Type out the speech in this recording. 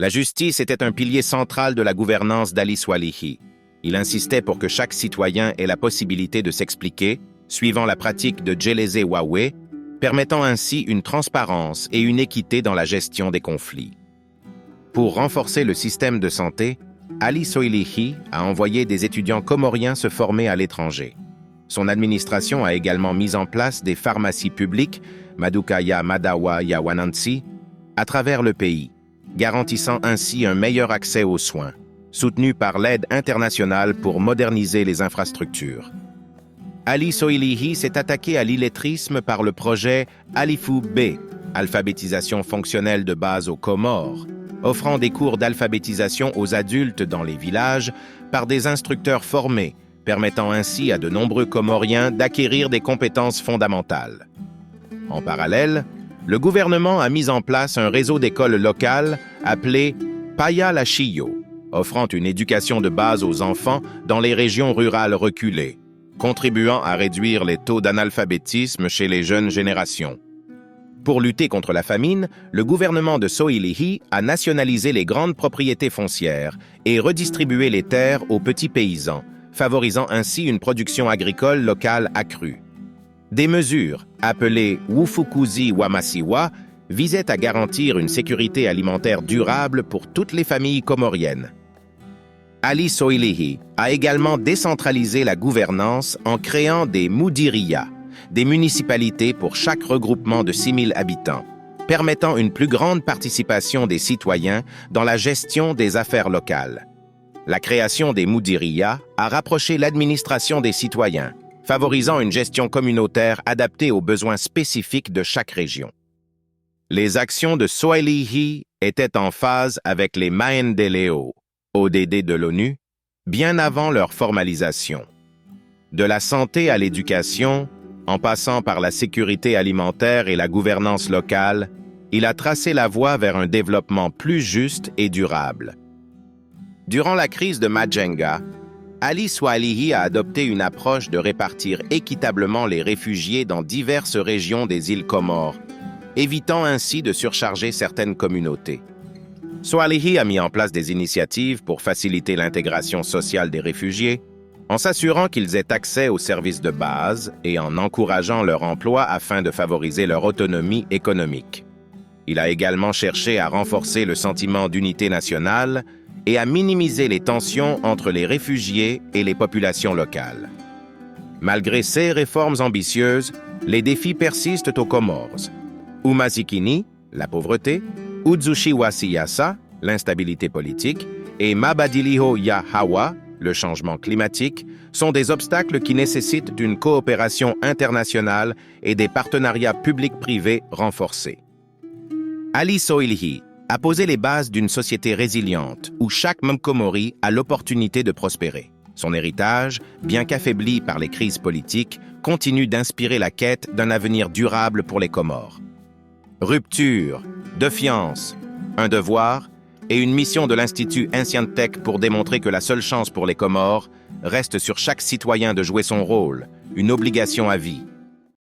La justice était un pilier central de la gouvernance d'Ali Swalihi. Il insistait pour que chaque citoyen ait la possibilité de s'expliquer, suivant la pratique de Djeleze Wawe, permettant ainsi une transparence et une équité dans la gestion des conflits. Pour renforcer le système de santé, Ali Swalihi a envoyé des étudiants comoriens se former à l'étranger. Son administration a également mis en place des pharmacies publiques, Madukaya Madawa Yawanansi, à travers le pays, garantissant ainsi un meilleur accès aux soins, soutenu par l'aide internationale pour moderniser les infrastructures. Ali Swalihi s'est attaqué à l'illettrisme par le projet Alifu B, alphabétisation fonctionnelle de base aux Comores, offrant des cours d'alphabétisation aux adultes dans les villages par des instructeurs formés, permettant ainsi à de nombreux Comoriens d'acquérir des compétences fondamentales. En parallèle, le gouvernement a mis en place un réseau d'écoles locales appelé Paya Lachiyo, offrant une éducation de base aux enfants dans les régions rurales reculées, contribuant à réduire les taux d'analphabétisme chez les jeunes générations. Pour lutter contre la famine, le gouvernement de Swalihi a nationalisé les grandes propriétés foncières et redistribué les terres aux petits paysans, favorisant ainsi une production agricole locale accrue. Des mesures, appelées Wufukuzi Wamasiwa, visaient à garantir une sécurité alimentaire durable pour toutes les familles comoriennes. Ali Swalihi a également décentralisé la gouvernance en créant des Mudiriya, des municipalités pour chaque regroupement de 6 000 habitants, permettant une plus grande participation des citoyens dans la gestion des affaires locales. La création des Mudiriya a rapproché l'administration des citoyens, favorisant une gestion communautaire adaptée aux besoins spécifiques de chaque région. Les actions de Swalihi étaient en phase avec les Maendeleo, ODD de l'ONU, bien avant leur formalisation. De la santé à l'éducation, en passant par la sécurité alimentaire et la gouvernance locale, il a tracé la voie vers un développement plus juste et durable. Durant la crise de Majenga, Ali Swalihi a adopté une approche de répartir équitablement les réfugiés dans diverses régions des îles Comores, évitant ainsi de surcharger certaines communautés. Swalihi a mis en place des initiatives pour faciliter l'intégration sociale des réfugiés, en s'assurant qu'ils aient accès aux services de base et en encourageant leur emploi afin de favoriser leur autonomie économique. Il a également cherché à renforcer le sentiment d'unité nationale et à minimiser les tensions entre les réfugiés et les populations locales. Malgré ces réformes ambitieuses, les défis persistent aux Comores. Umasikini, la pauvreté, Udzuchiwa Siyasa, l'instabilité politique, et Mabadiliko ya Hawa, le changement climatique, sont des obstacles qui nécessitent une coopération internationale et des partenariats publics-privés renforcés. Ali Swalihi a posé les bases d'une société résiliente où chaque Mkomori a l'opportunité de prospérer. Son héritage, bien qu'affaibli par les crises politiques, continue d'inspirer la quête d'un avenir durable pour les Comores. Rupture, défiance, un devoir et une mission de l'Institut Ancientech pour démontrer que la seule chance pour les Comores reste sur chaque citoyen de jouer son rôle, une obligation à vie.